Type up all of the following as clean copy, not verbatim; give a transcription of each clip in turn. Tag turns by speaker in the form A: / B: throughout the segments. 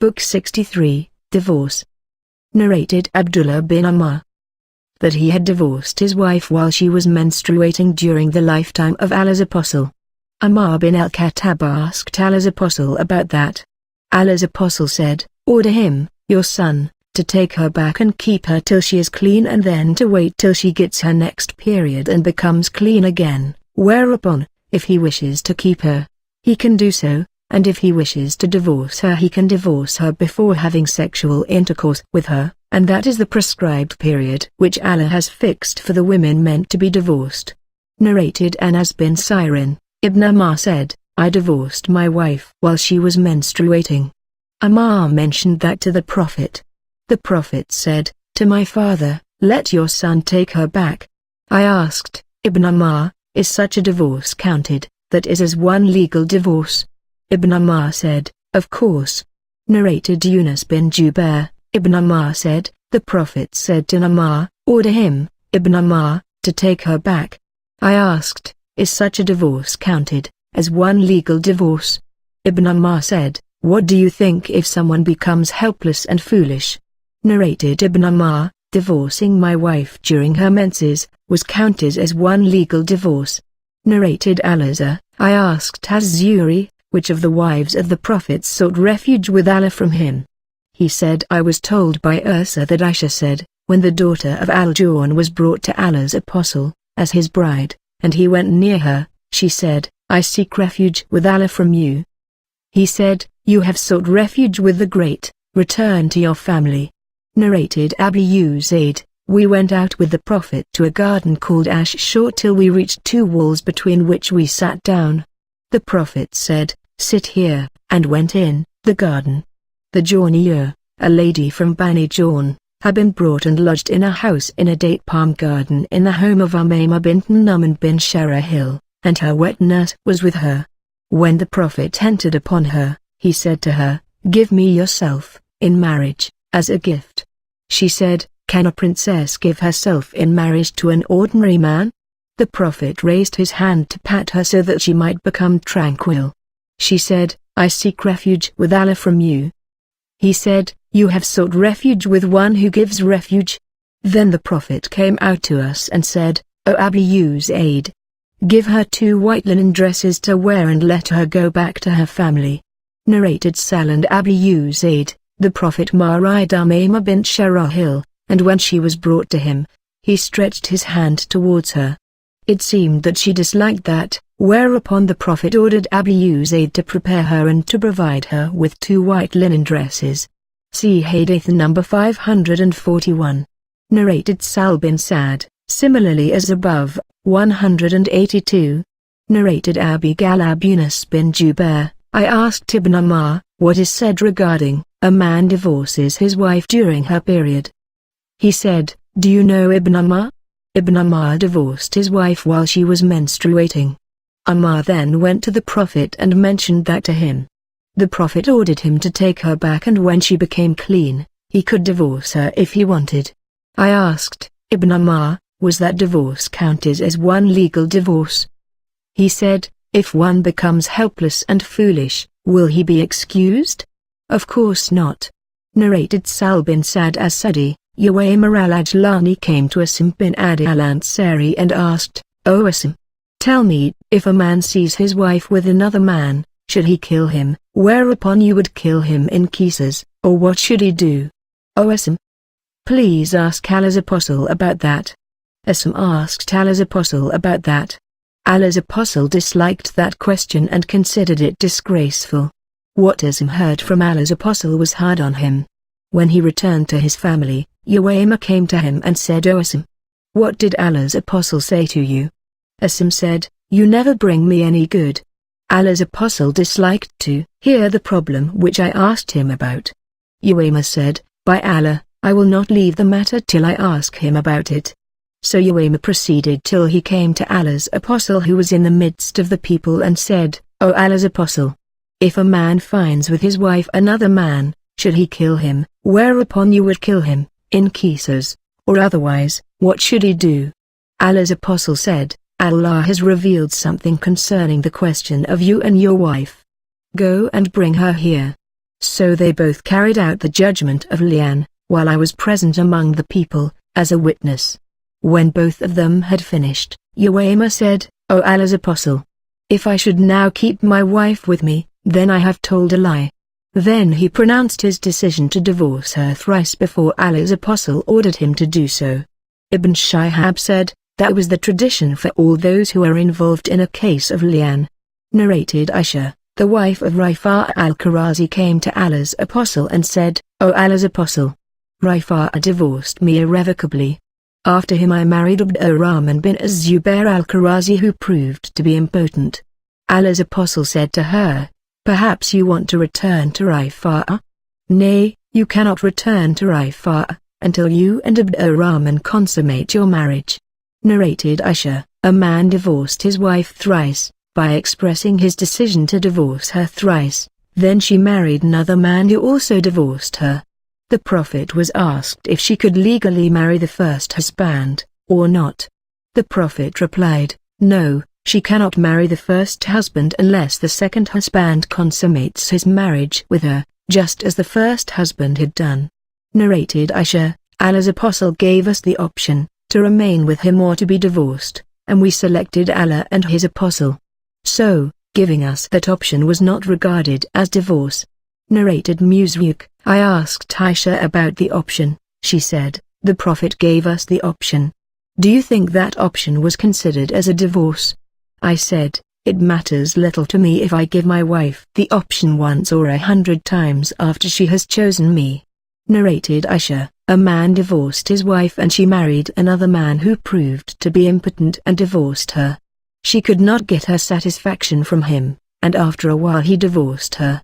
A: Book 63, Divorce. Narrated Abdullah bin Amr that he had divorced his wife while she was menstruating during the lifetime of Allah's Apostle. Amr bin al-Khattab asked Allah's Apostle about that. Allah's Apostle said, "Order him, your son, to take her back and keep her till she is clean and then to wait till she gets her next period and becomes clean again, whereupon, if he wishes to keep her, he can do so, and if he wishes to divorce her he can divorce her before having sexual intercourse with her, and that is the prescribed period which Allah has fixed for the women meant to be divorced." Narrated Anas bin Sirin, Ibn Amr said, "I divorced my wife while she was menstruating." Amr mentioned that to the Prophet. The Prophet said, "To my father, let your son take her back." I asked, "Ibn Amr, is such a divorce counted, that is as one legal divorce?" Ibn Amr said, "Of course." Narrated Yunus bin Jubair, Ibn Amr said, "The Prophet said to Amr, 'Order him, Ibn Amr, to take her back.'" I asked, "Is such a divorce counted as one legal divorce?" Ibn Amr said, "What do you think if someone becomes helpless and foolish?" Narrated Ibn Amr, "Divorcing my wife during her menses was counted as one legal divorce." Narrated Al-Azhar, I asked Az-Zuri, which of the wives of the Prophet sought refuge with Allah from him. He said, "I was told by Ursa that Aisha said, when the daughter of Al-Jurn was brought to Allah's Apostle, as his bride, and he went near her, she said, 'I seek refuge with Allah from you.' He said, 'You have sought refuge with the Great, return to your family.'" Narrated Abu Zayd, "We went out with the Prophet to a garden called Ash-Shur till we reached two walls between which we sat down. The Prophet said, 'Sit here,' and went in the garden. The Jawniya, a lady from Bani Jawn, had been brought and lodged in a house in a date palm garden in the home of Umayma bint Numan bin Sharahil, and her wet nurse was with her. When the Prophet entered upon her, he said to her, "Give me yourself, in marriage, as a gift." She said, "Can a princess give herself in marriage to an ordinary man?" The Prophet raised his hand to pat her so that she might become tranquil. She said, "I seek refuge with Allah from you." He said, "You have sought refuge with one who gives refuge." Then the Prophet came out to us and said, "O Abu Zayd, give her 2 white linen dresses to wear and let her go back to her family." Narrated Saland Abu Zayd, the Prophet married Umayma bint Sharahil, and when she was brought to him, he stretched his hand towards her. It seemed that she disliked that, whereupon the Prophet ordered Abu Zayd to prepare her and to provide her with 2 white linen dresses. See Hadith number 541. Narrated Sal bin Sa'd, similarly as above, 182. Narrated Abi Galab Yunus bin Jubair, I asked Ibn Amr, what is said regarding, a man divorces his wife during her period? He said, "Do you know Ibn Amr?" Ibn Amr divorced his wife while she was menstruating. Amr then went to the Prophet and mentioned that to him. The Prophet ordered him to take her back, and when she became clean, he could divorce her if he wanted. I asked, Ibn Amr, was that divorce counted as one legal divorce? He said, if one becomes helpless and foolish, will he be excused? Of course not. Narrated Sal bin Sa'd as-Sadi, Uwaymir al-Ajlani came to Asim bin Adi al-Ansari and asked, "O Asim, tell me, if a man sees his wife with another man, should he kill him, whereupon you would kill him in qisas, or what should he do?" O Asim, please ask Allah's Apostle about that. Asim asked Allah's Apostle about that. Allah's Apostle disliked that question and considered it disgraceful. What Asim heard from Allah's Apostle was hard on him. When he returned to his family, Uwaymir came to him and said, "O Asim, what did Allah's Apostle say to you?" Asim said, "You never bring me any good." Allah's Apostle disliked to hear the problem which I asked him about. Uwaymir said, "By Allah, I will not leave the matter till I ask him about it." So Uwaymir proceeded till he came to Allah's Apostle, who was in the midst of the people, and said, "O Allah's Apostle, if a man finds with his wife another man, should he kill him, whereupon you would kill him, in qisas, or otherwise, what should he do?" Allah's Apostle said, "Allah has revealed something concerning the question of you and your wife. Go and bring her here." So they both carried out the judgment of Lian, while I was present among the people, as a witness. When both of them had finished, Uwayma said, O Allah's Apostle, if I should now keep my wife with me, then I have told a lie. Then he pronounced his decision to divorce her thrice before Allah's Apostle ordered him to do so. Ibn Shihab said, that was the tradition for all those who are involved in a case of Lian. Narrated Aisha, the wife of Rifa'a al-Karazi, came to Allah's Apostle and said, O Allah's Apostle, Rifa'a divorced me irrevocably. After him I married Abdurrahman bin Az-Zubair al-Karazi, who proved to be impotent. Allah's Apostle said to her, perhaps you want to return to Rifa'a? Nay, you cannot return to Rifa'a until you and Abdurrahman consummate your marriage. Narrated Aisha, a man divorced his wife thrice, by expressing his decision to divorce her thrice. Then she married another man who also divorced her. The Prophet was asked if she could legally marry the first husband, or not. The Prophet replied, no, she cannot marry the first husband unless the second husband consummates his marriage with her, just as the first husband had done. Narrated Aisha, Allah's Apostle gave us the option, to remain with him or to be divorced, and we selected Allah and his Apostle. So, giving us that option was not regarded as divorce. Narrated Mus'ab, I asked Aisha about the option. She said, the Prophet gave us the option. Do you think that option was considered as a divorce? I said, it matters little to me if I give my wife the option once or 100 times after she has chosen me. Narrated Aisha, a man divorced his wife and she married another man who proved to be impotent and divorced her. She could not get her satisfaction from him, and after a while he divorced her.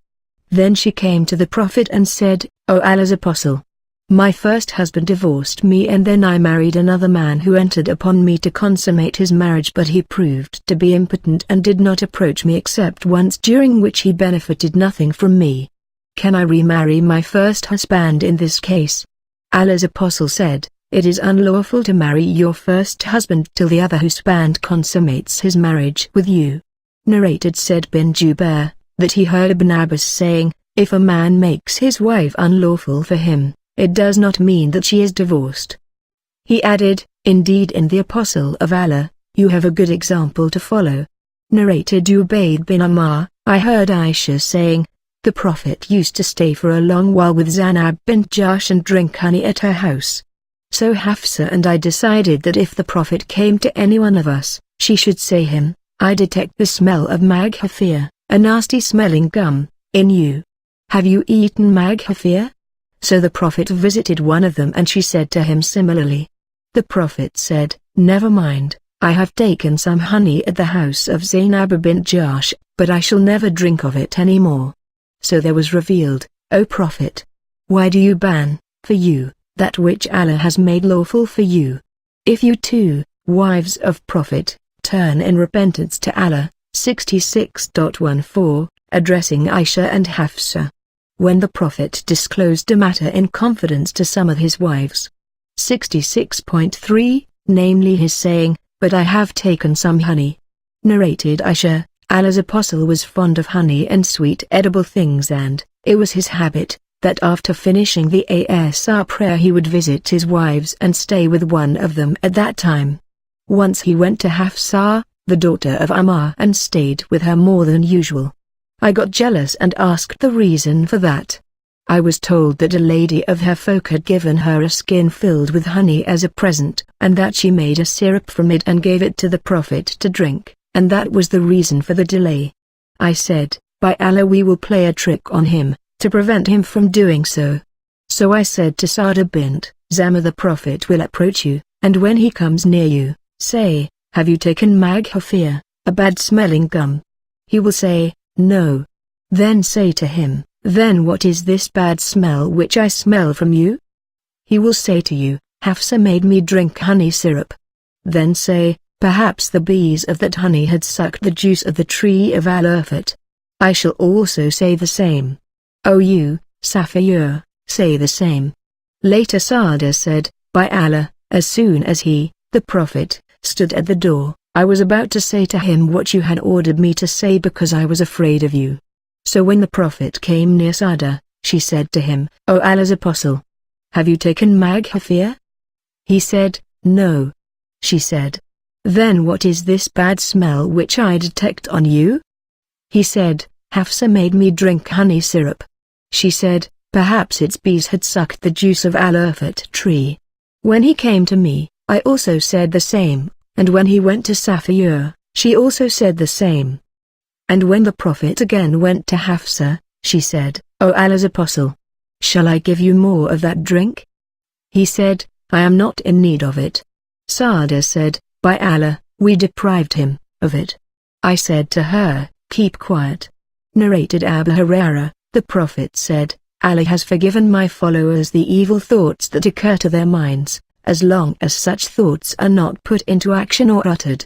A: Then she came to the Prophet and said, O Allah's Apostle, my first husband divorced me and then I married another man who entered upon me to consummate his marriage, but he proved to be impotent and did not approach me except once, during which he benefited nothing from me. Can I remarry my first husband in this case? Allah's Apostle said, it is unlawful to marry your first husband till the other husband consummates his marriage with you. Narrated Said bin Jubair, that he heard Ibn Abbas saying, if a man makes his wife unlawful for him, it does not mean that she is divorced. He added, indeed in the Apostle of Allah, you have a good example to follow. Narrated Ubayd bin Ammar, I heard Aisha saying, the Prophet used to stay for a long while with Zainab bint Jahsh and drink honey at her house. So Hafsa and I decided that if the Prophet came to any one of us, she should say him, I detect the smell of maghfir, a nasty smelling gum, in you. Have you eaten maghfir? So the Prophet visited one of them and she said to him similarly. The Prophet said, never mind, I have taken some honey at the house of Zainab bint Jahsh, but I shall never drink of it any more. So there was revealed, O Prophet, why do you ban, for you, that which Allah has made lawful for you? If you too, wives of Prophet, turn in repentance to Allah. 66.14, addressing Aisha and Hafsa. When the Prophet disclosed a matter in confidence to some of his wives. 66.3, namely his saying, but I have taken some honey. Narrated Aisha, Allah's Apostle was fond of honey and sweet edible things, and it was his habit, that after finishing the Asr prayer he would visit his wives and stay with one of them at that time. Once he went to Hafsa, the daughter of Ammar, and stayed with her more than usual. I got jealous and asked the reason for that. I was told that a lady of her folk had given her a skin filled with honey as a present, and that she made a syrup from it and gave it to the Prophet to drink, and that was the reason for the delay. I said, by Allah, we will play a trick on him, to prevent him from doing so. So I said to Sada bint Zama, the Prophet will approach you, and when he comes near you, say, have you taken maghfir, a bad-smelling gum? He will say, no. Then say to him, then what is this bad smell which I smell from you? He will say to you, Hafsa made me drink honey syrup. Then say, perhaps the bees of that honey had sucked the juice of the tree of al-Urfat. I shall also say the same. O you, Safiyur, say the same. Later Sada said, by Allah, as soon as he, the Prophet, stood at the door, I was about to say to him what you had ordered me to say because I was afraid of you. So when the Prophet came near Sada, She said to him, "O Allah's Apostle, have you taken Maghfir?" He said, "No." She said, "Then what is this bad smell which I detect on you?" He said, "Hafsa made me drink honey syrup." She said, "Perhaps its bees had sucked the juice of al-urfat tree." When he came to me, I also said the same, and when he went to Safiyur, she also said the same. And when the Prophet again went to Hafsa, she said, "O Allah's Apostle, shall I give you more of that drink?" He said, "I am not in need of it." Saada said, "By Allah, we deprived him of it." I said to her, "Keep quiet." Narrated Abu Hurairah, the Prophet said, "Allah has forgiven my followers the evil thoughts that occur to their minds, as long as such thoughts are not put into action or uttered."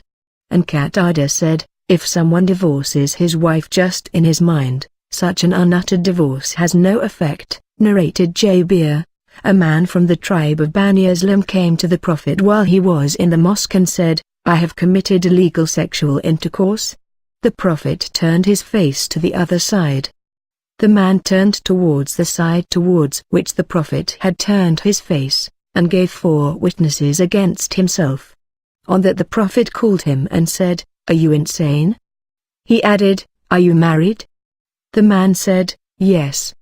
A: And Qatada said, "If someone divorces his wife just in his mind, such an unuttered divorce has no effect." Narrated Jabir, a man from the tribe of Bani Aslam came to the Prophet while he was in the mosque and said, "I have committed illegal sexual intercourse." The Prophet turned his face to the other side. The man turned towards the side towards which the Prophet had turned his face, and gave 4 witnesses against himself. On that the Prophet called him and said, "Are you insane?" He added, "Are you married?" The man said, "Yes."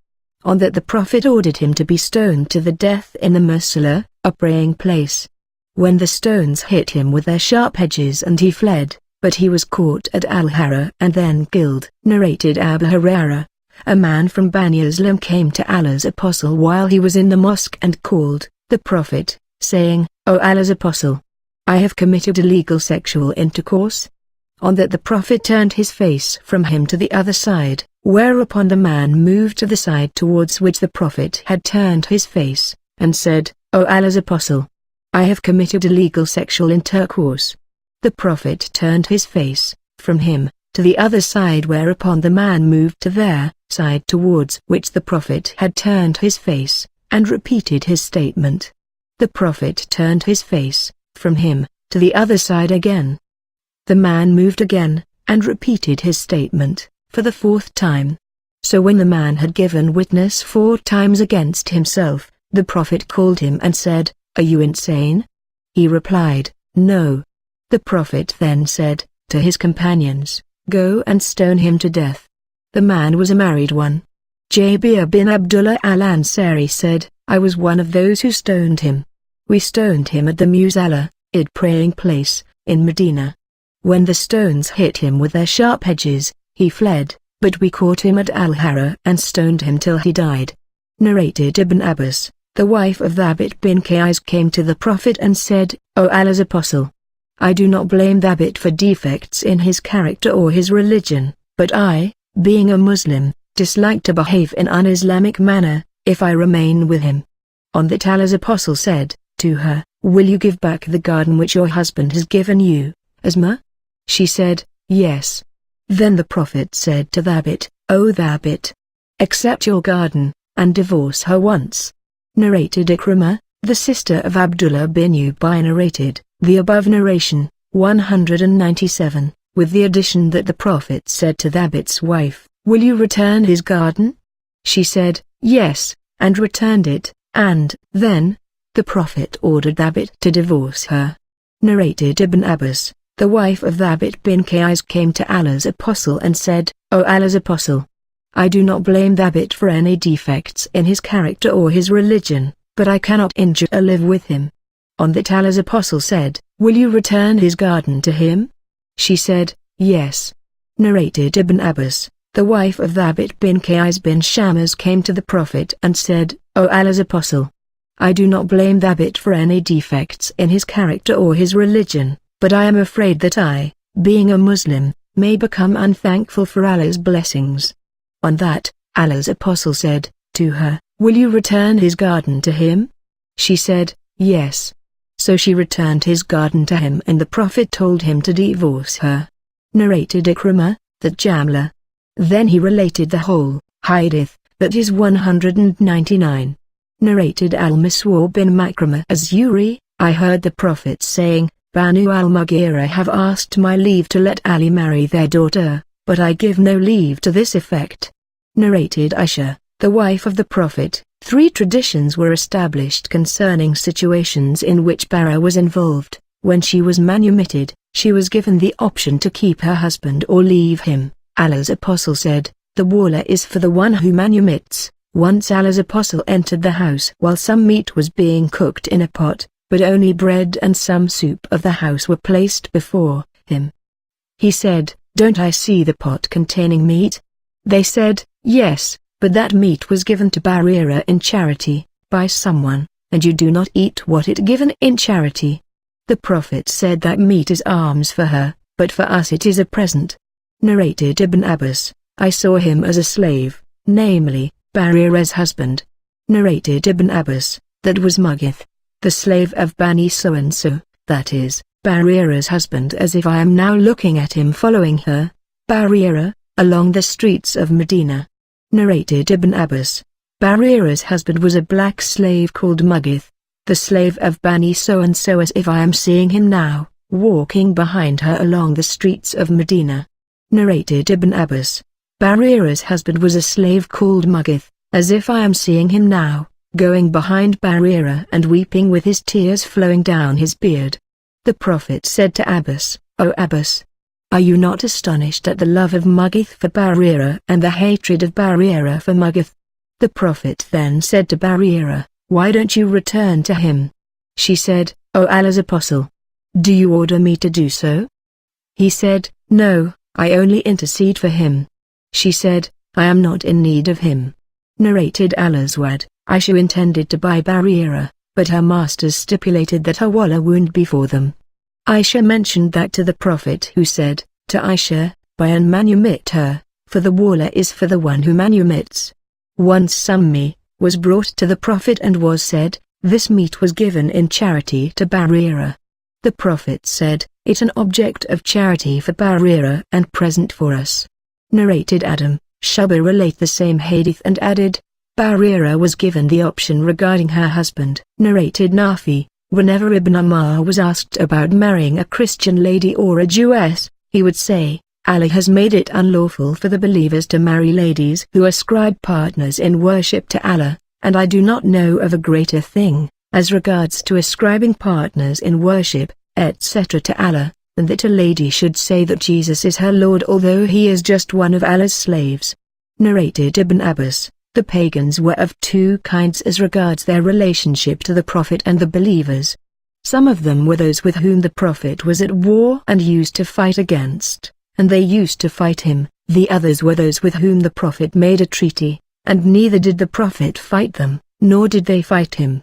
A: On that the Prophet ordered him to be stoned to the death in the musalla, a praying place. When the stones hit him with their sharp edges and he fled, but he was caught at Al-Hara and then killed. Narrated Abu Hurairah, a man from Bani Aslam came to Allah's Apostle while he was in the mosque and called the Prophet, saying, "O Allah's Apostle, I have committed illegal sexual intercourse." On that the Prophet turned his face from him to the other side, whereupon the man moved to the side towards which the Prophet had turned his face, and said, "O Allah's Apostle, I have committed illegal sexual intercourse." The Prophet turned his face from him to the other side, whereupon the man moved to their side towards which the Prophet had turned his face, and repeated his statement. The Prophet turned his face from him to the other side again. The man moved again, and repeated his statement for the 4th time. So when the man had given witness 4 times against himself, the Prophet called him and said, "Are you insane?" He replied, "No." The Prophet then said to his companions, "Go and stone him to death." The man was a married one. Jabir bin Abdullah al-Ansari said, "I was one of those who stoned him. We stoned him at the Musalla, praying place, in Medina. When the stones hit him with their sharp edges, he fled, but we caught him at Al-Hara and stoned him till he died." Narrated Ibn Abbas, the wife of Thabit bin Qais came to the Prophet and said, "O Allah's Apostle, I do not blame Thabit for defects in his character or his religion, but I, being a Muslim, dislike to behave in un-Islamic manner, if I remain with him." On that Allah's Apostle said to her, "Will you give back the garden which your husband has given you, Isma?" She said, "Yes." Then the Prophet said to Thabit, "O Thabit, accept your garden, and divorce her once." Narrated Ikrimah, the sister of Abdullah bin Ubay narrated the above narration, 197, with the addition that the Prophet said to Thabit's wife, "Will you return his garden?" She said, "Yes," and returned it, and then the Prophet ordered Thabit to divorce her. Narrated Ibn Abbas, the wife of Thabit bin Qais came to Allah's Apostle and said, "O Allah's Apostle, I do not blame Thabit for any defects in his character or his religion, but I cannot endure to live with him." On that Allah's Apostle said, "Will you return his garden to him?" She said, "Yes." Narrated Ibn Abbas, the wife of Thabit bin Qais bin Shammas came to the Prophet and said, "O Allah's Apostle, I do not blame Thabit for any defects in his character or his religion, but I am afraid that I, being a Muslim, may become unthankful for Allah's blessings." On that, Allah's Apostle said to her, "Will you return his garden to him?" She said, "Yes." So she returned his garden to him and the Prophet told him to divorce her. Narrated Ikrimah, that Jamla. Then he related the whole hadith, that is 199. Narrated Al-Miswar bin Makramah Az-Zuri, I heard the Prophet saying, "Banu al-Mughira have asked my leave to let Ali marry their daughter, but I give no leave to this effect." Narrated Aisha, the wife of the Prophet. 3 traditions were established concerning situations in which Bara was involved. When she was manumitted, she was given the option to keep her husband or leave him. Allah's apostle said, "The wala is for the one who manumits." Once Allah's apostle entered the house while some meat was being cooked in a pot, but only bread and some soup of the house were placed before him. He said, "Don't I see the pot containing meat?" They said, "Yes, but that meat was given to Barira in charity, by someone, and you do not eat what it given in charity." The Prophet said that meat is alms for her, but for us it is a present. Narrated Ibn Abbas, "I saw him as a slave, namely, Barira's husband." Narrated Ibn Abbas, "That was Mughith, the slave of Bani so-and-so, that is, Barira's husband, as if I am now looking at him following her, Barira, along the streets of Medina." Narrated Ibn Abbas, "Barira's husband was a black slave called Mughith, the slave of Bani so-and-so, as if I am seeing him now, walking behind her along the streets of Medina." Narrated Ibn Abbas, "Barira's husband was a slave called Mughith, as if I am seeing him now, going behind Barira and weeping with his tears flowing down his beard." The Prophet said to Abbas, "O Abbas, are you not astonished at the love of Mughith for Barira and the hatred of Barira for Mughith?" The Prophet then said to Barira, "Why don't you return to him?" She said, "O Allah's apostle, do you order me to do so?" He said, "No, I only intercede for him." She said, "I am not in need of him." Narrated Al-Aswad, Aisha intended to buy Barira, but her masters stipulated that her wala wound before them. Aisha mentioned that to the Prophet, who said to Aisha, "Buy and manumit her, for the wala is for the one who manumits." Once some meat was brought to the Prophet and was said, "This meat was given in charity to Barira." The Prophet said, "It's an object of charity for Barira and present for us." Narrated Adam, Shuba relate the same hadith and added, Barira was given the option regarding her husband. Narrated Nafi, whenever Ibn Ammar was asked about marrying a Christian lady or a Jewess, he would say, "Allah has made it unlawful for the believers to marry ladies who ascribe partners in worship to Allah, and I do not know of a greater thing, as regards to ascribing partners in worship, etc. to Allah, than that a lady should say that Jesus is her Lord although he is just one of Allah's slaves." Narrated Ibn Abbas, the pagans were of 2 kinds as regards their relationship to the Prophet and the believers. Some of them were those with whom the Prophet was at war and used to fight against, and they used to fight him. The others were those with whom the Prophet made a treaty, and neither did the Prophet fight them, nor did they fight him.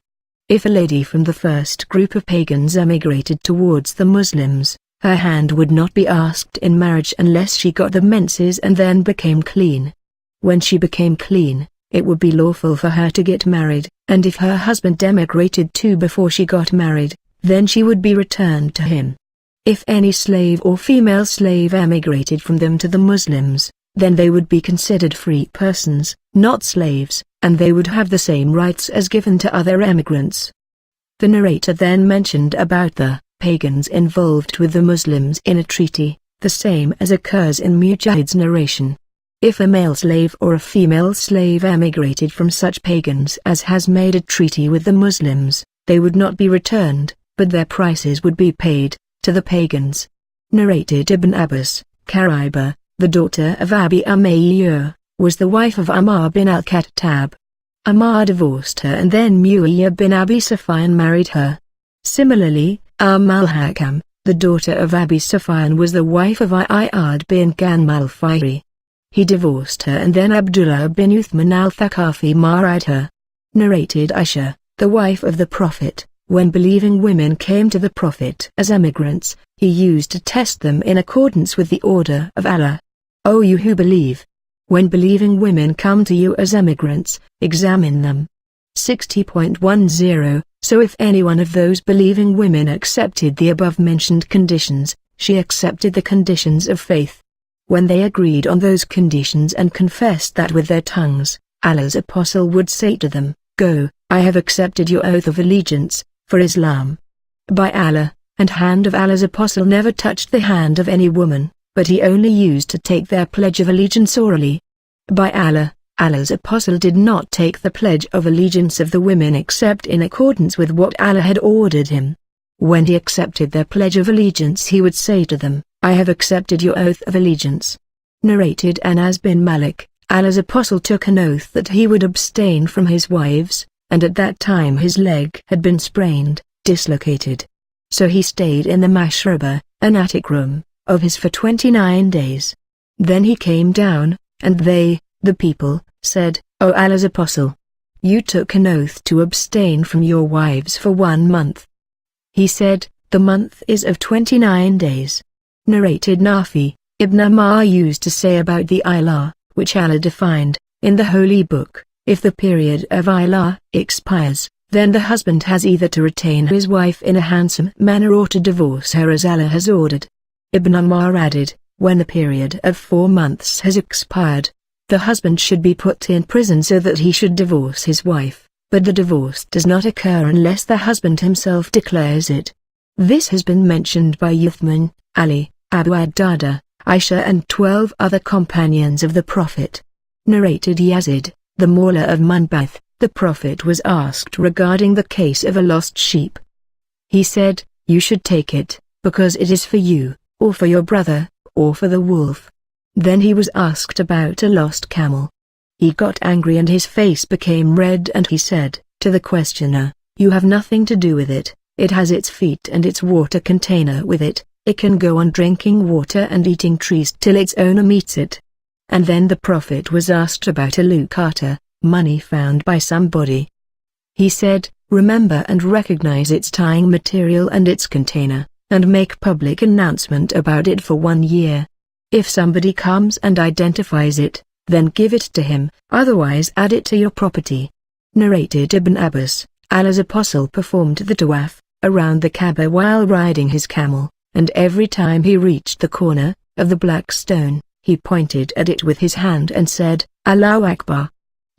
A: If a lady from the first group of pagans emigrated towards the Muslims, her hand would not be asked in marriage unless she got the menses and then became clean. When she became clean, it would be lawful for her to get married, and if her husband emigrated too before she got married, then she would be returned to him. If any slave or female slave emigrated from them to the Muslims, then they would be considered free persons, not slaves, and they would have the same rights as given to other emigrants. The narrator then mentioned about the pagans involved with the Muslims in a treaty, the same as occurs in Mujahid's narration. If a male slave or a female slave emigrated from such pagans as has made a treaty with the Muslims, they would not be returned, but their prices would be paid to the pagans. Narrated Ibn Abbas, Kariba, the daughter of Abi Umayyah, was the wife of Ammar bin al-Khattab. Ammar divorced her and then Muayyah bin Abi Sufyan married her. Similarly, al-Hakam, the daughter of Abi Sufyan, was the wife of Iyad bin Ghanm al-Fihri. He divorced her and then Abdullah bin Uthman al-Thaqafi married her. Narrated Aisha, the wife of the Prophet, when believing women came to the Prophet as emigrants, he used to test them in accordance with the order of Allah. O you who believe! When believing women come to you as emigrants, examine them. 60.10 So if any one of those believing women accepted the above-mentioned conditions, she accepted the conditions of faith. When they agreed on those conditions and confessed that with their tongues, Allah's apostle would say to them, "Go, I have accepted your oath of allegiance, for Islam." By Allah, and hand of Allah's apostle never touched the hand of any woman, but he only used to take their pledge of allegiance orally. By Allah, Allah's Apostle did not take the pledge of allegiance of the women except in accordance with what Allah had ordered him. When he accepted their pledge of allegiance, he would say to them, "I have accepted your oath of allegiance." Narrated Anas bin Malik, Allah's Apostle took an oath that he would abstain from his wives, and at that time his leg had been sprained, dislocated. So he stayed in the mashraba, an attic room, of his for 29 days. Then he came down, and they, the people, said, "O Allah's Apostle, you took an oath to abstain from your wives for 1 month." He said, "The month is of 29 days. Narrated Nafi, Ibn Ammar used to say about the ilah, which Allah defined, in the Holy Book, if the period of ilah expires, then the husband has either to retain his wife in a handsome manner or to divorce her as Allah has ordered. Ibn Ammar added, when the period of 4 months has expired, the husband should be put in prison so that he should divorce his wife, but the divorce does not occur unless the husband himself declares it. This has been mentioned by Uthman, Ali, Abu ad-Darda, Aisha and 12 other companions of the Prophet. Narrated Yazid, the Mawla of Munbath, the Prophet was asked regarding the case of a lost sheep. He said, "You should take it, because it is for you, or for your brother, or for the wolf." Then he was asked about a lost camel. He got angry and his face became red and he said, to the questioner, "You have nothing to do with it, it has its feet and its water container with it, it can go on drinking water and eating trees till its owner meets it." And then the Prophet was asked about a lukata, money found by somebody. He said, "Remember and recognize its tying material and its container, and make public announcement about it for 1 year. If somebody comes and identifies it, then give it to him, otherwise add it to your property." Narrated Ibn Abbas, Allah's Apostle performed the tawaf around the Kaaba while riding his camel, and every time he reached the corner of the black stone, he pointed at it with his hand and said, "Allahu Akbar."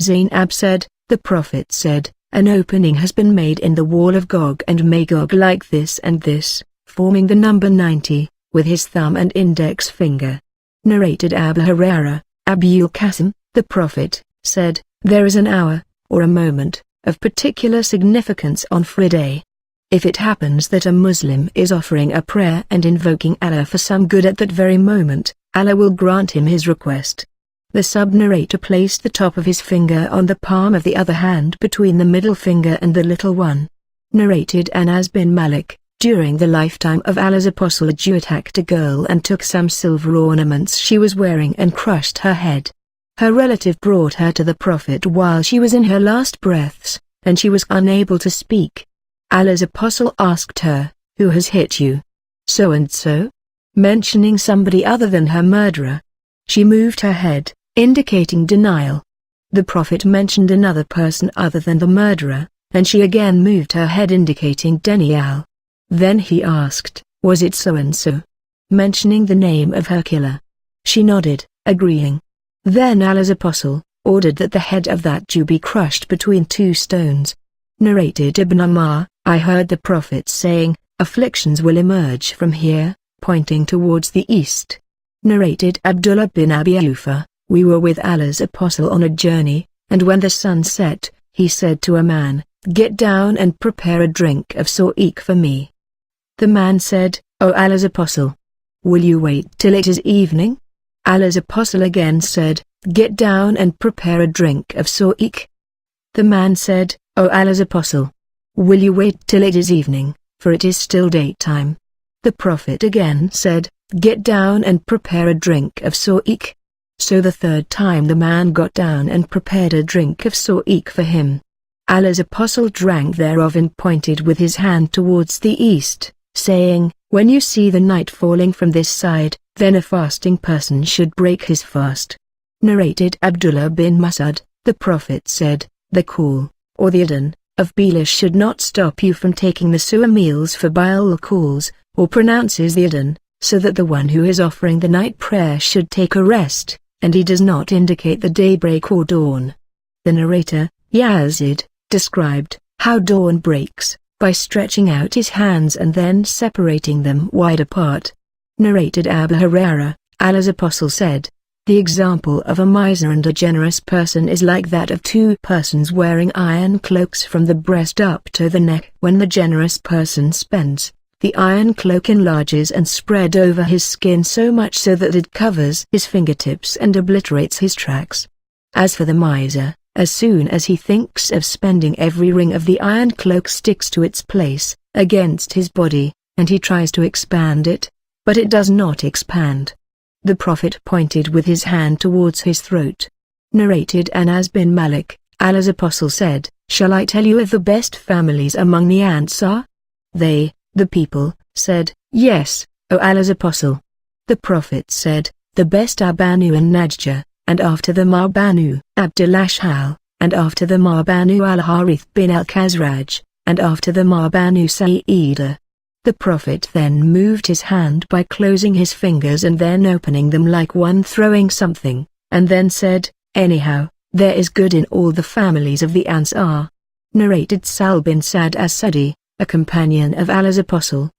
A: Zainab said, "The Prophet said, an opening has been made in the wall of Gog and Magog like this and this, forming the number 90, with his thumb and index finger." Narrated Abu Hurairah, Abul Qasim, the Prophet, said, "There is an hour, or a moment, of particular significance on Friday. If it happens that a Muslim is offering a prayer and invoking Allah for some good at that very moment, Allah will grant him his request." The sub-narrator placed the top of his finger on the palm of the other hand between the middle finger and the little one. Narrated Anas bin Malik, during the lifetime of Allah's Apostle, a Jew attacked a girl and took some silver ornaments she was wearing and crushed her head. Her relative brought her to the Prophet while she was in her last breaths, and she was unable to speak. Allah's Apostle asked her, "Who has hit you?" "So and so," mentioning somebody other than her murderer. She moved her head, indicating denial. The Prophet mentioned another person other than the murderer, and she again moved her head indicating denial. Then he asked, "Was it so and so?" mentioning the name of her killer. She nodded, agreeing. Then Allah's Apostle ordered that the head of that Jew be crushed between 2 stones. Narrated Ibn Ammar, "I heard the Prophet saying, afflictions will emerge from here," pointing towards the east. Narrated Abdullah bin Abi Awfa, "We were with Allah's Apostle on a journey, and when the sun set, he said to a man, 'Get down and prepare a drink of so'ik for me.' The man said, 'O Allah's Apostle, will you wait till it is evening?' Allah's Apostle again said, 'Get down and prepare a drink of so'ik.' The man said, 'O Allah's Apostle, will you wait till it is evening, for it is still daytime?' The Prophet again said, 'Get down and prepare a drink of so'ik.' So the third time the man got down and prepared a drink of so'ik for him. Allah's Apostle drank thereof and pointed with his hand towards the east, saying, 'When you see the night falling from this side, then a fasting person should break his fast.'" Narrated Abdullah bin Mas'ud, the Prophet said, "The Khul, or the adhan, of Bila should not stop you from taking the suha meals for Baal calls, or pronounces the adhan, so that the one who is offering the night prayer should take a rest, and he does not indicate the daybreak or dawn." The narrator, Yazid, described how dawn breaks by stretching out his hands and then separating them wide apart. Narrated Abu Hurairah, Allah's Apostle said, The example of a miser and a generous person is like that of two persons wearing iron cloaks from the breast up to the neck. When the generous person spends, the iron cloak enlarges and spread over his skin so much so that it covers his fingertips and obliterates his tracks. As for the miser, as soon as he thinks of spending, every ring of the iron cloak sticks to its place, against his body, and he tries to expand it, but it does not expand. The Prophet pointed with his hand towards his throat. Narrated Anas bin Malik, Allah's Apostle said, "Shall I tell you of the best families among the Ansar?" They, the people, said, "Yes, O Allah's Apostle." The Prophet said, "The best are Banu and Najjar, and after them are Banu Abdullah Shal, and after them are Banu al-Harith bin al-Khazraj, and after them are Banu Sa'idah." The Prophet then moved his hand by closing his fingers and then opening them like one throwing something, and then said, "Anyhow, there is good in all the families of the Ansar." Narrated Sal bin Sa'd as-Sadi, a companion of Allah's Apostle,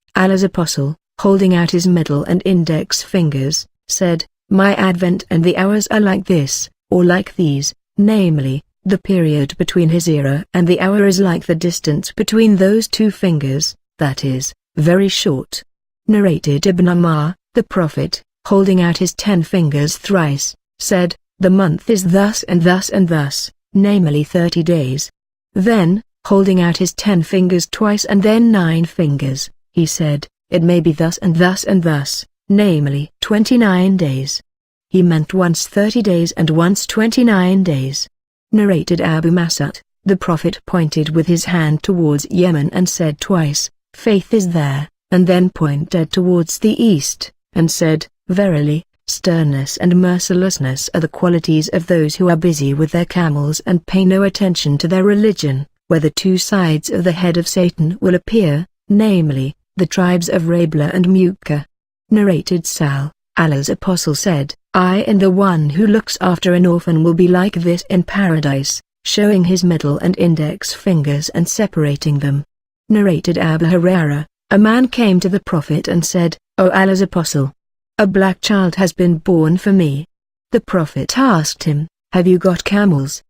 A: holding out his middle and index fingers, said, "My advent and the hours are like this, or like these, namely, the period between his era and the hour is like the distance between those two fingers, that is, very short." Narrated Ibn Umar, the Prophet, holding out his 10 fingers thrice, said, "The month is thus and thus and thus, namely 30 days. Then, holding out his 10 fingers twice and then 9 fingers, he said, "It may be thus and thus and thus, namely 29 days." He meant once 30 days and once 29 days. Narrated Abu Mas'ud, the Prophet pointed with his hand towards Yemen and said twice, "Faith is there," and then pointed towards the east, and said, "Verily, sternness and mercilessness are the qualities of those who are busy with their camels and pay no attention to their religion, where the two sides of the head of Satan will appear, namely, the tribes of Rabla and Muka." Narrated Sal, Allah's Apostle said, "I and the one who looks after an orphan will be like this in paradise," showing his middle and index fingers and separating them. Narrated Abu Hurairah, a man came to the Prophet and said, "O Allah's Apostle, a black child has been born for me." The Prophet asked him, "Have you got camels?"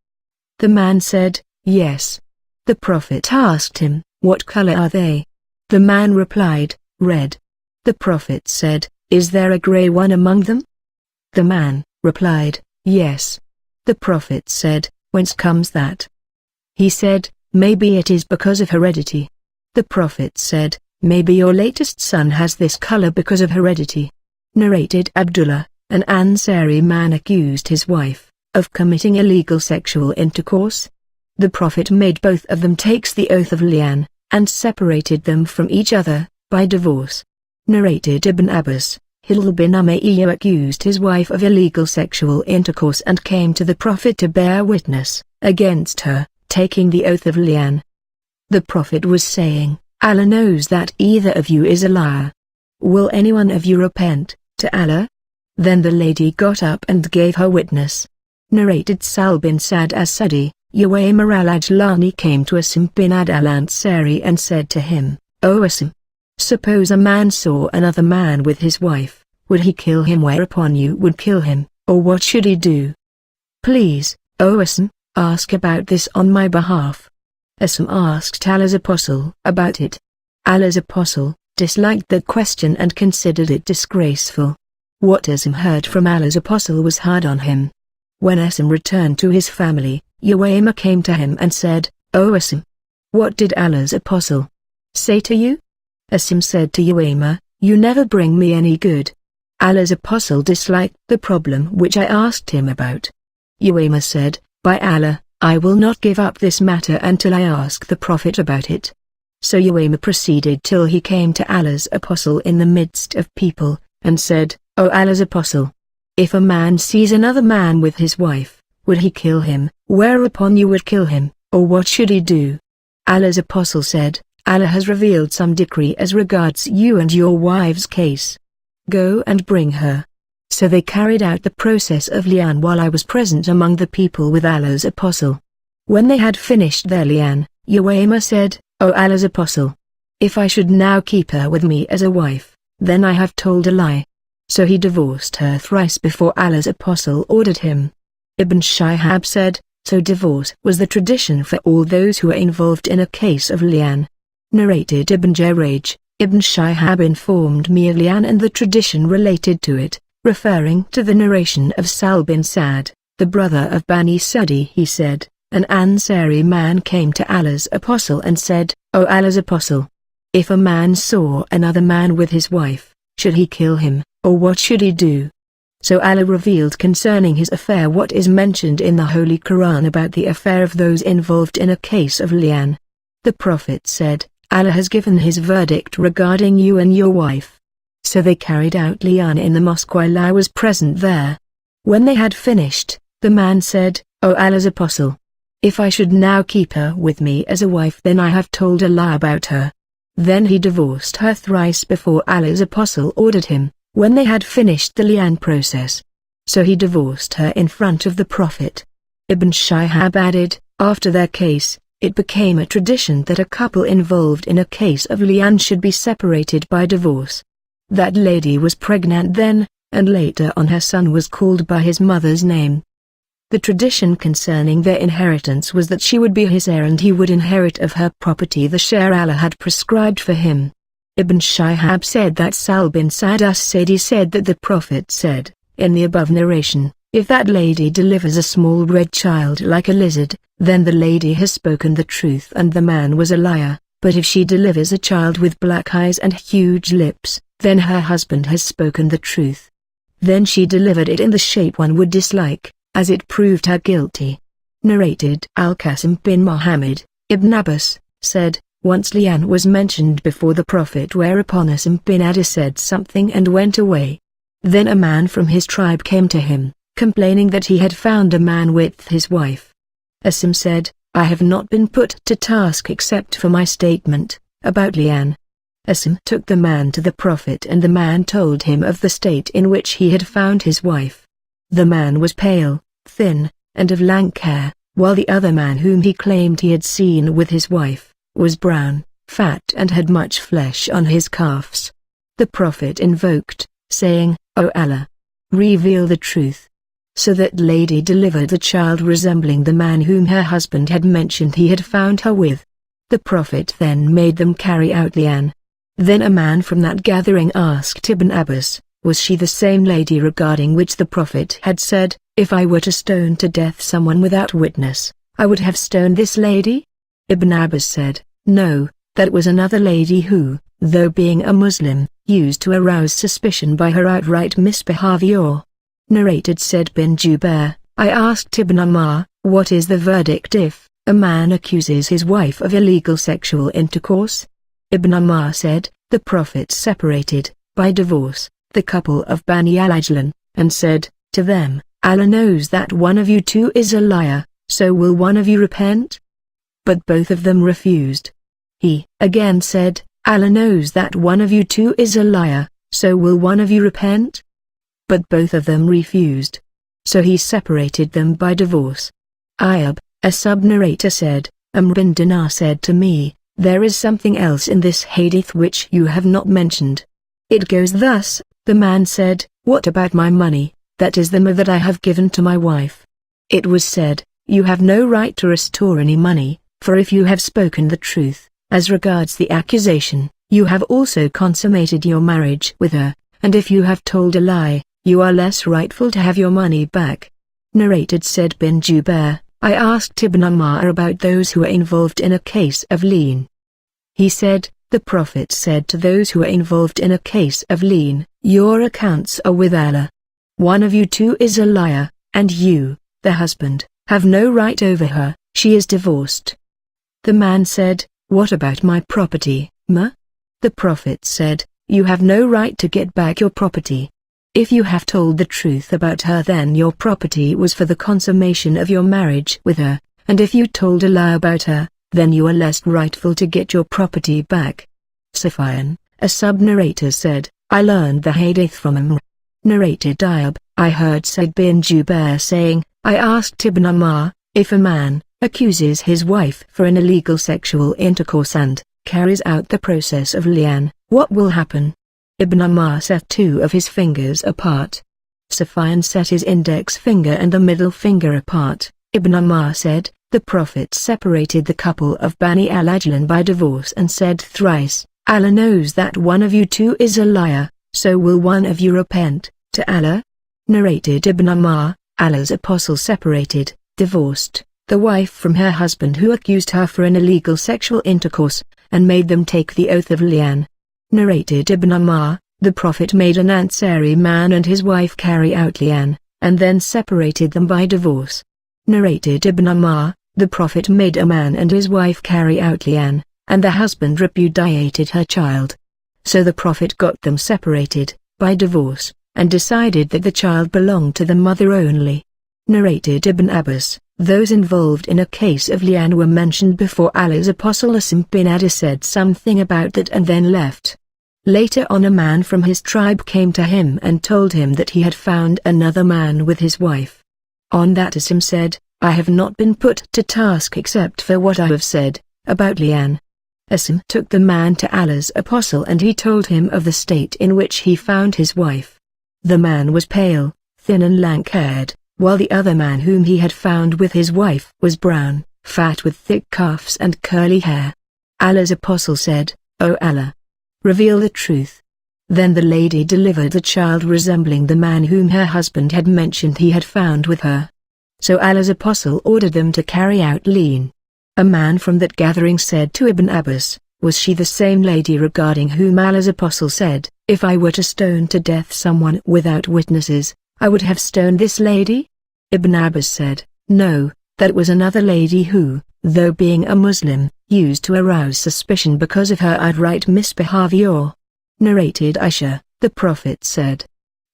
A: The man said, "Yes." The Prophet asked him, "What color are they?" The man replied, "Red." The Prophet said, "Is there a gray one among them?" The man replied, "Yes." The Prophet said, "Whence comes that?" He said, "Maybe it is because of heredity." The Prophet said, "Maybe your latest son has this color because of heredity." Narrated Abdullah, an Ansari man accused his wife of committing illegal sexual intercourse. The Prophet made both of them take the oath of Lian, and separated them from each other by divorce. Narrated Ibn Abbas, Hilal bin Umayyah accused his wife of illegal sexual intercourse and came to the Prophet to bear witness against her, taking the oath of Lian. The Prophet was saying, "Allah knows that either of you is a liar. Will anyone of you repent to Allah?" Then the lady got up and gave her witness. Narrated Sal bin Sa'd as-Sadi, Uwaymir al-Ajlani came to Asim bin Ad al-Ansari and said to him, "O Asim, suppose a man saw another man with his wife, would he kill him? Whereupon you would kill him, or what should he do? Please, O Asim, ask about this on my behalf." Asim asked Allah's Apostle about it. Allah's Apostle disliked the question and considered it disgraceful. What Asim heard from Allah's Apostle was hard on him. When Asim returned to his family, Uwaymir came to him and said, "O Asim, what did Allah's Apostle say to you?" Asim said to Uwaymir, "You never bring me any good." Allah's Apostle disliked the problem which I asked him about. Uwaymir said, "By Allah, I will not give up this matter until I ask the Prophet about it." So Uwaymir proceeded till he came to Allah's Apostle in the midst of people, and said, "O Allah's Apostle, if a man sees another man with his wife, would he kill him? Whereupon you would kill him, or what should he do?" Allah's Apostle said, "Allah has revealed some decree as regards you and your wife's case. Go and bring her." So they carried out the process of Lian while I was present among the people with Allah's Apostle. When they had finished their Lian, Uwaymir said, "O Allah's Apostle, if I should now keep her with me as a wife, then I have told a lie." So he divorced her thrice before Allah's apostle ordered him. Ibn Shihab said, so divorce was the tradition for all those who were involved in a case of Lian. Narrated Ibn Jarraj, Ibn Shihab informed me of Lian and the tradition related to it, referring to the narration of Sal bin Sa'd, the brother of Bani Sadi. He said, an Ansari man came to Allah's apostle and said, O Allah's apostle, if a man saw another man with his wife, should he kill him, or what should he do? So Allah revealed concerning his affair what is mentioned in the Holy Quran about the affair of those involved in a case of Lian. The Prophet said, Allah has given his verdict regarding you and your wife. So they carried out Lian in the mosque while I was present there. When they had finished, the man said, O Allah's apostle, if I should now keep her with me as a wife, then I have told a lie about her. Then he divorced her thrice before Allah's apostle ordered him, when they had finished the Lian process. So he divorced her in front of the Prophet. Ibn Shihab added, after their case, it became a tradition that a couple involved in a case of Lian should be separated by divorce. That lady was pregnant then, and later on her son was called by his mother's name. The tradition concerning their inheritance was that she would be his heir and he would inherit of her property the share Allah had prescribed for him. Ibn Shihab said that Sal bin Sa'd as-Sadi said that the Prophet said, in the above narration, if that lady delivers a small red child like a lizard, then the lady has spoken the truth and the man was a liar, but if she delivers a child with black eyes and huge lips, then her husband has spoken the truth. Then she delivered it in the shape one would dislike, as it proved her guilty. Narrated Al-Qasim bin Muhammad, Ibn Abbas, said, once Lian was mentioned before the Prophet, whereupon Asim bin Adi said something and went away. Then a man from his tribe came to him, complaining that he had found a man with his wife. Asim said, I have not been put to task except for my statement about Lian. Asim took the man to the Prophet and the man told him of the state in which he had found his wife. The man was pale, thin, and of lank hair, while the other man whom he claimed he had seen with his wife was brown, fat and had much flesh on his calves. The Prophet invoked, saying, O Allah, reveal the truth. So that lady delivered a child resembling the man whom her husband had mentioned he had found her with. The Prophet then made them carry out Lian. Then a man from that gathering asked Ibn Abbas, was she the same lady regarding which the Prophet had said, if I were to stone to death someone without witness, I would have stoned this lady? Ibn Abbas said, no, that was another lady who, though being a Muslim, used to arouse suspicion by her outright misbehavior. Narrated Said bin Jubair, I asked Ibn Umar, what is the verdict if a man accuses his wife of illegal sexual intercourse? Ibn Umar said, the Prophet separated, by divorce, the couple of Bani al-Ajlan, and said, to them, Allah knows that one of you two is a liar, so will one of you repent? But both of them refused. He again said, Allah knows that one of you two is a liar, so will one of you repent? But both of them refused. So he separated them by divorce. Ayub, a sub-narrator said, Amr bin Dinar said to me, there is something else in this hadith which you have not mentioned. It goes thus, the man said, what about my money, that is the more that I have given to my wife? It was said, you have no right to restore any money, for if you have spoken the truth, as regards the accusation, you have also consummated your marriage with her, and if you have told a lie, you are less rightful to have your money back. Narrated Said bin Jubair, I asked Ibn Umar about those who are involved in a case of lien. He said, the Prophet said to those who are involved in a case of lien, your accounts are with Allah. One of you two is a liar, and you, the husband, have no right over her, she is divorced. The man said, what about my property, ma? The Prophet said, you have no right to get back your property. If you have told the truth about her, then your property was for the consummation of your marriage with her, and if you told a lie about her, then you are less rightful to get your property back. Sufyan, a sub-narrator said, I learned the hadith from Amr. Narrated Ayub, I heard Said bin Jubair saying, I asked Ibn Umar, if a man accuses his wife for an illegal sexual intercourse and carries out the process of Lian, what will happen? Ibn Umar set two of his fingers apart. Sufyan set his index finger and the middle finger apart. Ibn Umar said, the Prophet separated the couple of Bani al-Ajlan by divorce and said thrice, Allah knows that one of you two is a liar, so will one of you repent to Allah? Narrated Ibn Umar, Allah's apostle separated, divorced, the wife from her husband who accused her for an illegal sexual intercourse, and made them take the oath of Lian. Narrated Ibn Umar, the Prophet made an Ansari man and his wife carry out Lian, and then separated them by divorce. Narrated Ibn Umar, the Prophet made a man and his wife carry out Lian, and the husband repudiated her child. So the Prophet got them separated, by divorce, and decided that the child belonged to the mother only. Narrated Ibn Abbas, those involved in a case of Lian were mentioned before Allah's apostle Isma bin Adi said something about that and then left. Later on a man from his tribe came to him and told him that he had found another man with his wife. On that Isma said, I have not been put to task except for what I have said, about Lian. Isma took the man to Allah's apostle and he told him of the state in which he found his wife. The man was pale, thin and lank-haired, while the other man whom he had found with his wife was brown, fat with thick calves and curly hair. Allah's apostle said, O Allah, reveal the truth. Then the lady delivered a child resembling the man whom her husband had mentioned he had found with her. So Allah's apostle ordered them to carry out Lian. A man from that gathering said to Ibn Abbas, was she the same lady regarding whom Allah's apostle said, if I were to stone to death someone without witnesses, I would have stoned this lady? Ibn Abbas said, no, that was another lady who, though being a Muslim, used to arouse suspicion because of her outright misbehavior. Narrated Aisha, the Prophet said.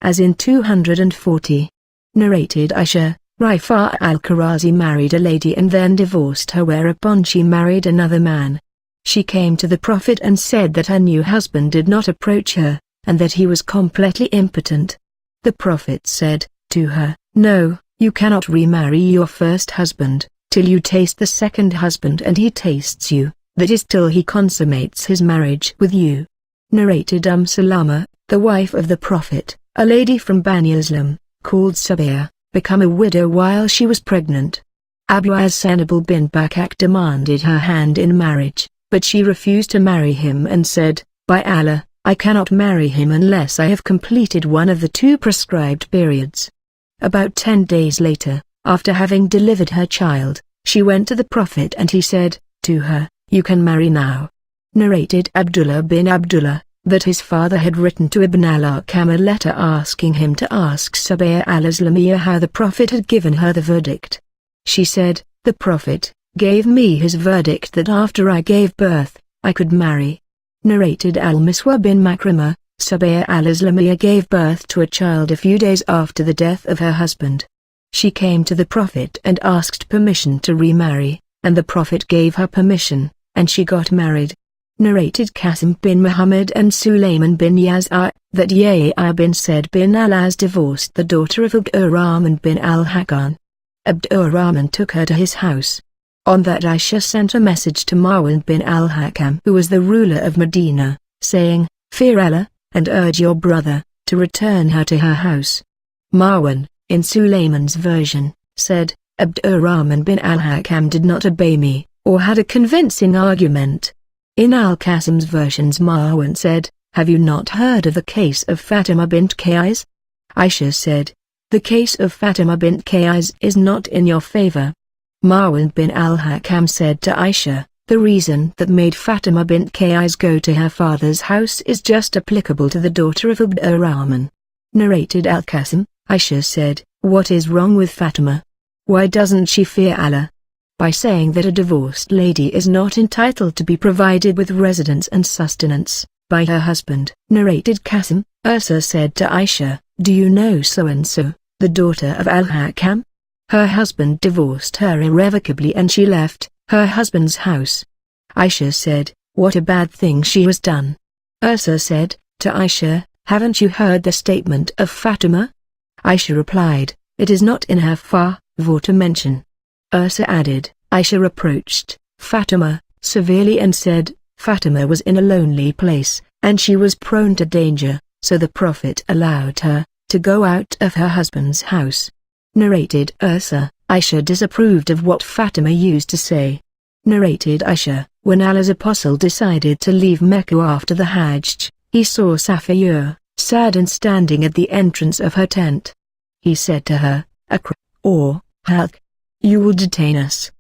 A: As in 240. Narrated Aisha, Rifa al-Karazi married a lady and then divorced her whereupon she married another man. She came to the Prophet and said that her new husband did not approach her, and that he was completely impotent. The Prophet said to her, no, you cannot remarry your first husband, till you taste the second husband and he tastes you, that is till he consummates his marriage with you. Narrated Salama, the wife of the Prophet, a lady from Bani Islam, called Sabiyah, become a widow while she was pregnant. Abu as-Sanabal bin Bakak demanded her hand in marriage, but she refused to marry him and said, by Allah, I cannot marry him unless I have completed one of the 2 prescribed periods. About 10 days later, after having delivered her child, she went to the Prophet and he said to her, you can marry now. Narrated Abdullah bin Abdullah, that his father had written to Ibn al-Arqam a letter asking him to ask Sabiyah al-Islamiyah how the Prophet had given her the verdict. She said, the Prophet gave me his verdict that after I gave birth, I could marry. Narrated al-Miswa bin Makramah, Sabiyah al-Islamiyah gave birth to a child a few days after the death of her husband. She came to the Prophet and asked permission to remarry, and the Prophet gave her permission, and she got married. Narrated Qasim bin Muhammad and Sulayman bin Yaz'a, that Yahya bin Said bin al-Az divorced the daughter of Abdurrahman bin al-Hakam. Abdurrahman took her to his house. On that Aisha sent a message to Marwan bin al-Hakam who was the ruler of Medina, saying, fear Allah, and urge your brother, to return her to her house. Marwan, in Sulayman's version, said, Abdurrahman bin al-Hakam did not obey me, or had a convincing argument. In al-Qasim's versions Marwan said, have you not heard of the case of Fatima bint Qais? Aisha said, the case of Fatima bint Qais is not in your favor. Marwan bin al-Hakam said to Aisha, the reason that made Fatima bint Qais go to her father's house is just applicable to the daughter of Abdurrahman. Narrated al-Qasim, Aisha said, what is wrong with Fatima? Why doesn't she fear Allah? By saying that a divorced lady is not entitled to be provided with residence and sustenance by her husband. Narrated Qasim, Ursa said to Aisha, do you know so-and-so, the daughter of al-Hakam? Her husband divorced her irrevocably and she left her husband's house. Aisha said, what a bad thing she has done. Ursa said to Aisha, haven't you heard the statement of Fatima? Aisha replied, it is not in her favor to mention. Ursa added, Aisha reproached Fatima severely and said, Fatima was in a lonely place, and she was prone to danger, so the Prophet allowed her to go out of her husband's house. Narrated Aisha disapproved of what Fatima used to say. Narrated Aisha, when Allah's apostle decided to leave Mecca after the Hajj, he saw Safiya, sad and standing at the entrance of her tent. He said to her, Akra, or Halk, you will detain us.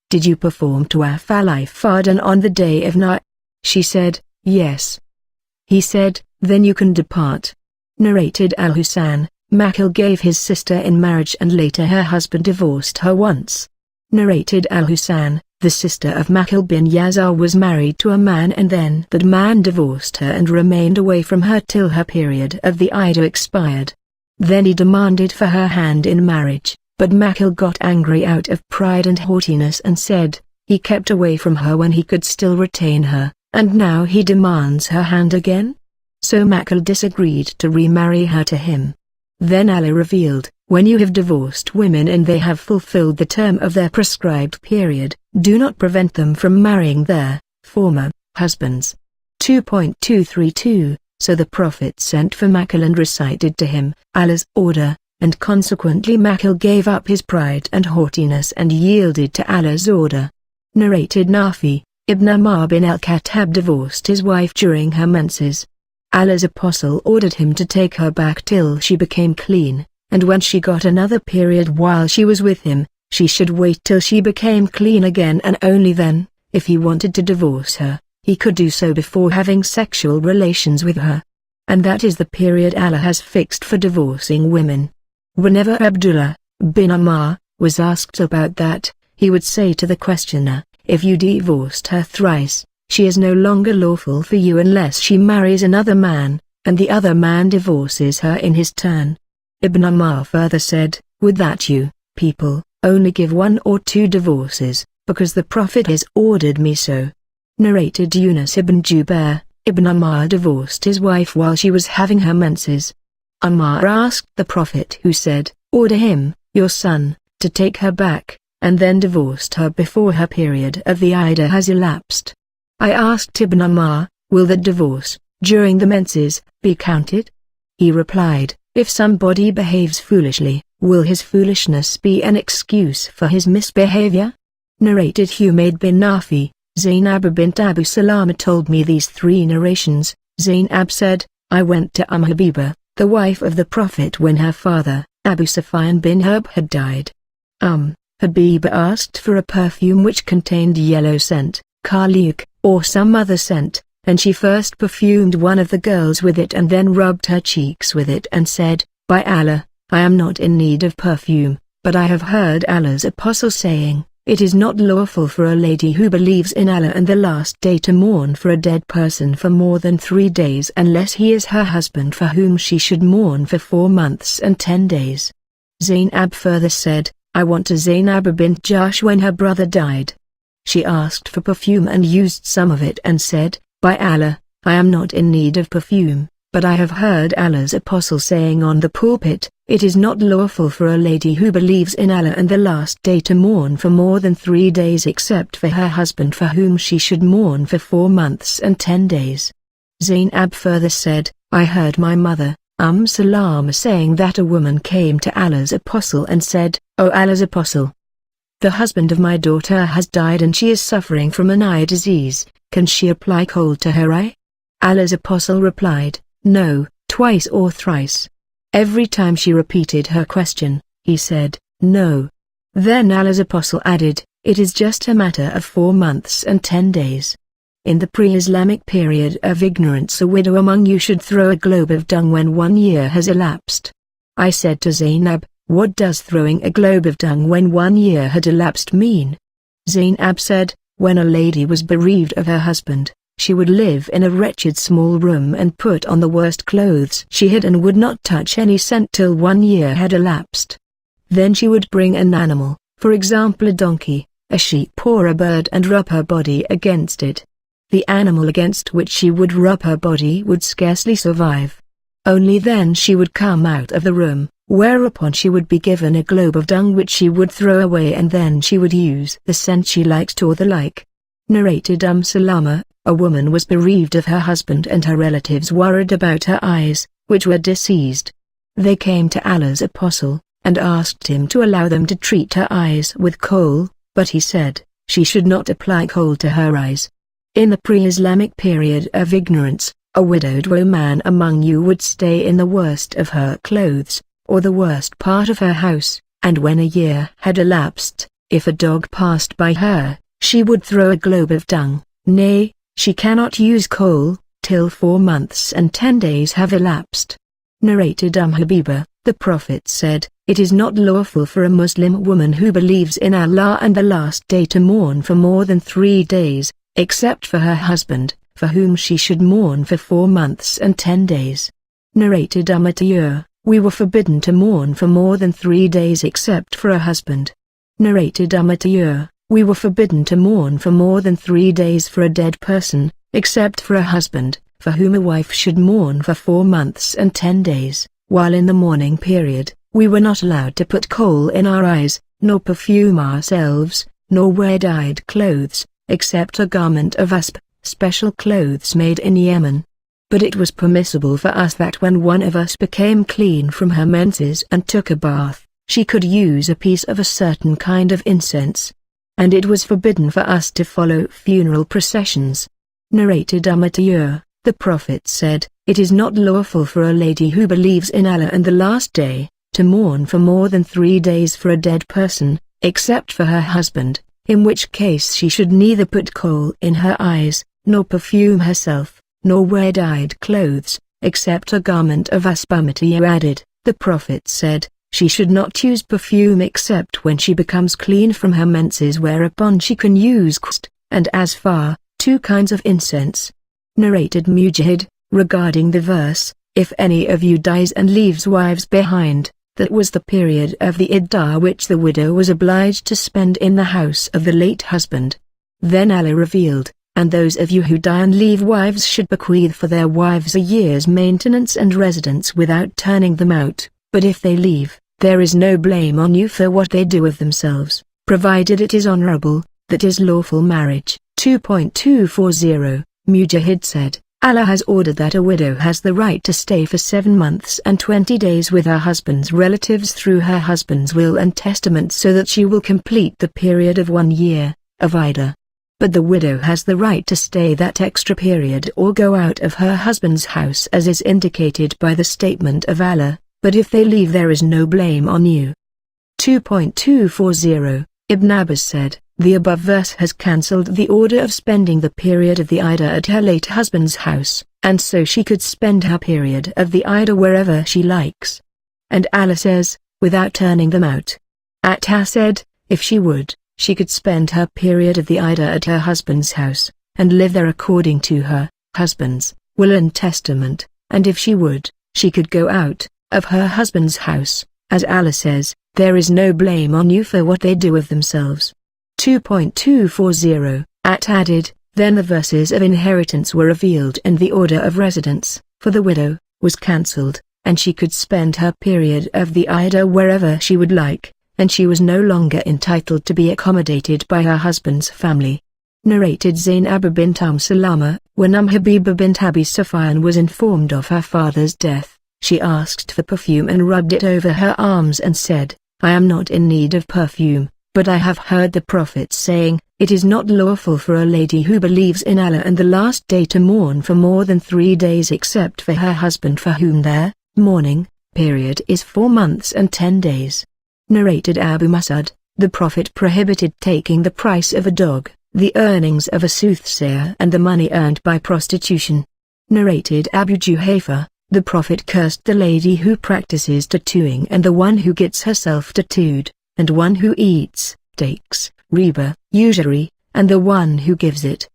A: Did you perform Tawaf al-Ifadah on the day of night? She said, yes. He said, then you can depart. Narrated Al-Husayn, Makil gave his sister in marriage and later her husband divorced her once. Narrated Al-Husayn, the sister of Makil bin Yazar was married to a man and then that man divorced her and remained away from her till her period of the Iddah expired. Then he demanded for her hand in marriage, but Makil got angry out of pride and haughtiness and said, he kept away from her when he could still retain her, and now he demands her hand again? So Makil disagreed to remarry her to him. Then Allah revealed, when you have divorced women and they have fulfilled the term of their prescribed period, do not prevent them from marrying their former husbands. 2.232 So the Prophet sent for Makil and recited to him Allah's order, and consequently Makil gave up his pride and haughtiness and yielded to Allah's order. Narrated Nafi, Ibn Umar bin al-Khattab divorced his wife during her menses. Allah's apostle ordered him to take her back till she became clean, and when she got another period while she was with him, she should wait till she became clean again, and only then, if he wanted to divorce her, he could do so before having sexual relations with her. And that is the period Allah has fixed for divorcing women. Whenever Abdullah bin Umar was asked about that, he would say to the questioner, if you divorced her thrice, she is no longer lawful for you unless she marries another man, and the other man divorces her in his turn. Ibn Umar further said, would that you, people, only give 1 or 2 divorces, because the Prophet has ordered me so. Narrated Yunus ibn Jubair, Ibn Umar divorced his wife while she was having her menses. Umar asked the Prophet, who said, order him, your son, to take her back, and then divorced her before her period of the Iddah has elapsed. I asked Ibn Umar, will that divorce, during the menses, be counted? He replied, if somebody behaves foolishly, will his foolishness be an excuse for his misbehavior? Narrated Humayd bin Nafi, Zainab bint Abu Salama told me these 3 narrations. Zainab said, I went to Habiba, the wife of the Prophet when her father, Abu Sufyan bin Harb had died. Habiba asked for a perfume which contained yellow scent, Kaliuk, or some other scent, and she first perfumed one of the girls with it and then rubbed her cheeks with it and said, by Allah, I am not in need of perfume, but I have heard Allah's apostle saying, it is not lawful for a lady who believes in Allah and the last day to mourn for a dead person for more than 3 days unless he is her husband, for whom she should mourn for 4 months and 10 days. Zainab further said, I went to Zainab bint Jahsh when her brother died. She asked for perfume and used some of it and said, by Allah, I am not in need of perfume, but I have heard Allah's apostle saying on the pulpit, it is not lawful for a lady who believes in Allah and the last day to mourn for more than 3 days except for her husband, for whom she should mourn for 4 months and 10 days. Zainab further said, I heard my mother, Salama, saying that a woman came to Allah's apostle and said, O Allah's apostle, the husband of my daughter has died and she is suffering from an eye disease, can she apply Khul to her eye? Allah's apostle replied, no, twice or thrice. Every time she repeated her question, he said, no. Then Allah's apostle added, it is just a matter of 4 months and 10 days. In the pre-Islamic period of ignorance, a widow among you should throw a globe of dung when 1 year has elapsed. I said to Zainab, what does throwing a globe of dung when 1 year had elapsed mean? Zainab said, when a lady was bereaved of her husband, she would live in a wretched small room and put on the worst clothes she had and would not touch any scent till 1 year had elapsed. Then she would bring an animal, for example a donkey, a sheep or a bird, and rub her body against it. The animal against which she would rub her body would scarcely survive. Only then she would come out of the room, whereupon she would be given a globe of dung which she would throw away, and then she would use the scent she liked or the like. Narrated Salama, a woman was bereaved of her husband and her relatives worried about her eyes, which were diseased. They came to Allah's apostle, and asked him to allow them to treat her eyes with Khul, but he said, she should not apply Khul to her eyes. In the pre-Islamic period of ignorance, a widowed woman among you would stay in the worst of her clothes, or the worst part of her house, and when a year had elapsed, if a dog passed by her, she would throw a globe of dung. Nay, she cannot use Khul, till 4 months and 10 days have elapsed. Narrated Habiba, the Prophet said, it is not lawful for a Muslim woman who believes in Allah and the last day to mourn for more than 3 days, except for her husband, for whom she should mourn for 4 months and 10 days. Narrated Matiyur, we were forbidden to mourn for more than 3 days except for a husband. Narrated Matiyur, we were forbidden to mourn for more than 3 days for a dead person, except for a husband, for whom a wife should mourn for 4 months and 10 days, while in the mourning period, we were not allowed to put Khul in our eyes, nor perfume ourselves, nor wear dyed clothes, except a garment of asp, special clothes made in Yemen. But it was permissible for us that when one of us became clean from her menses and took a bath, she could use a piece of a certain kind of incense. And it was forbidden for us to follow funeral processions. Narrated Matiyur, the Prophet said, it is not lawful for a lady who believes in Allah and the last day, to mourn for more than 3 days for a dead person, except for her husband, in which case she should neither put Khul in her eyes, nor perfume herself, nor wear dyed clothes, except a garment of asbamati. Added, the Prophet said, she should not use perfume except when she becomes clean from her menses, whereupon she can use qust, and asfar, 2 kinds of incense. Narrated Mujahid, regarding the verse, if any of you dies and leaves wives behind, that was the period of the iddah which the widow was obliged to spend in the house of the late husband. Then Allah revealed, and those of you who die and leave wives should bequeath for their wives a year's maintenance and residence without turning them out, but if they leave, there is no blame on you for what they do of themselves, provided it is honorable, that is lawful marriage. 2.240, Mujahid said, Allah has ordered that a widow has the right to stay for 7 months and 20 days with her husband's relatives through her husband's will and testament, so that she will complete the period of 1 year, of iddah. But the widow has the right to stay that extra period or go out of her husband's house as is indicated by the statement of Allah, but if they leave there is no blame on you. 2.240, Ibn Abbas said, the above verse has cancelled the order of spending the period of the iddah at her late husband's house, and so she could spend her period of the iddah wherever she likes. And Allah says, without turning them out. Atta said, if she would, she could spend her period of the iddah at her husband's house, and live there according to her husband's will and testament, and if she would, she could go out of her husband's house, as Allah says, there is no blame on you for what they do of themselves. 2.240, added, then the verses of inheritance were revealed and the order of residence, for the widow, was cancelled, and she could spend her period of the iddah wherever she would like, and she was no longer entitled to be accommodated by her husband's family. Narrated Zainab bint Salama, when Habiba bint Abi Sufyan was informed of her father's death, she asked for perfume and rubbed it over her arms and said, I am not in need of perfume, but I have heard the Prophet saying, it is not lawful for a lady who believes in Allah and the last day to mourn for more than 3 days except for her husband, for whom their mourning period is 4 months and 10 days. Narrated Abu Mas'ud, the Prophet prohibited taking the price of a dog, the earnings of a soothsayer and the money earned by prostitution. Narrated Abu Juhayfa, the Prophet cursed the lady who practices tattooing and the one who gets herself tattooed, and one who eats, takes, riba, usury, and the one who gives it.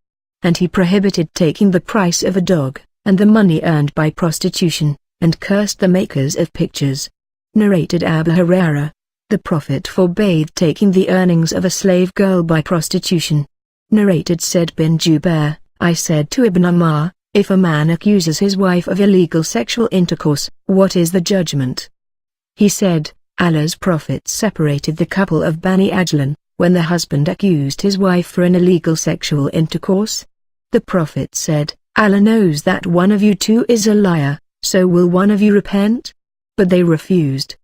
A: And he prohibited taking the price of a dog, and the money earned by prostitution, and cursed the makers of pictures. Narrated Abu Hurairah, the Prophet forbade taking the earnings of a slave girl by prostitution. Narrated Said bin Jubair, I said to Ibn Ammar, if a man accuses his wife of illegal sexual intercourse, what is the judgment? He said, Allah's Prophet separated the couple of Bani Ajlan, when the husband accused his wife for an illegal sexual intercourse. The Prophet said, Allah knows that one of you two is a liar, so will one of you repent? But they refused.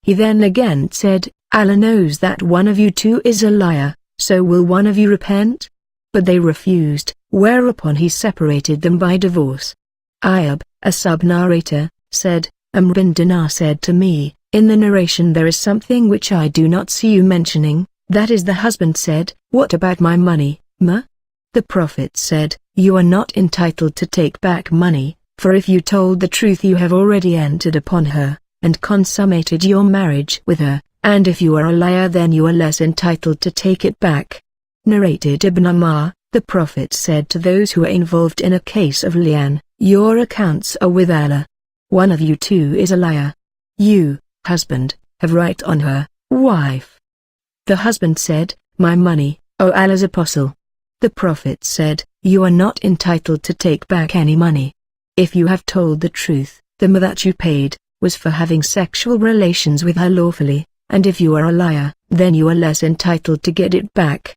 A: He then again said, Allah knows that one of you two is a liar, so will one of you repent? But they refused, whereupon he separated them by divorce. Ayub, a sub-narrator, said, Amr bin Dinar said to me, in the narration there is something which I do not see you mentioning, that is the husband said, what about my money, ma? The Prophet said, you are not entitled to take back money, for if you told the truth you have already entered upon her, and consummated your marriage with her, and if you are a liar then you are less entitled to take it back. Narrated Ibn Umar, the Prophet said to those who are involved in a case of Lian, your accounts are with Allah. One of you two is a liar. You, husband, have right on her, wife. The husband said, my money, O Allah's Apostle. The Prophet said, you are not entitled to take back any money. If you have told the truth, the money that you paid was for having sexual relations with her lawfully, and if you are a liar, then you are less entitled to get it back.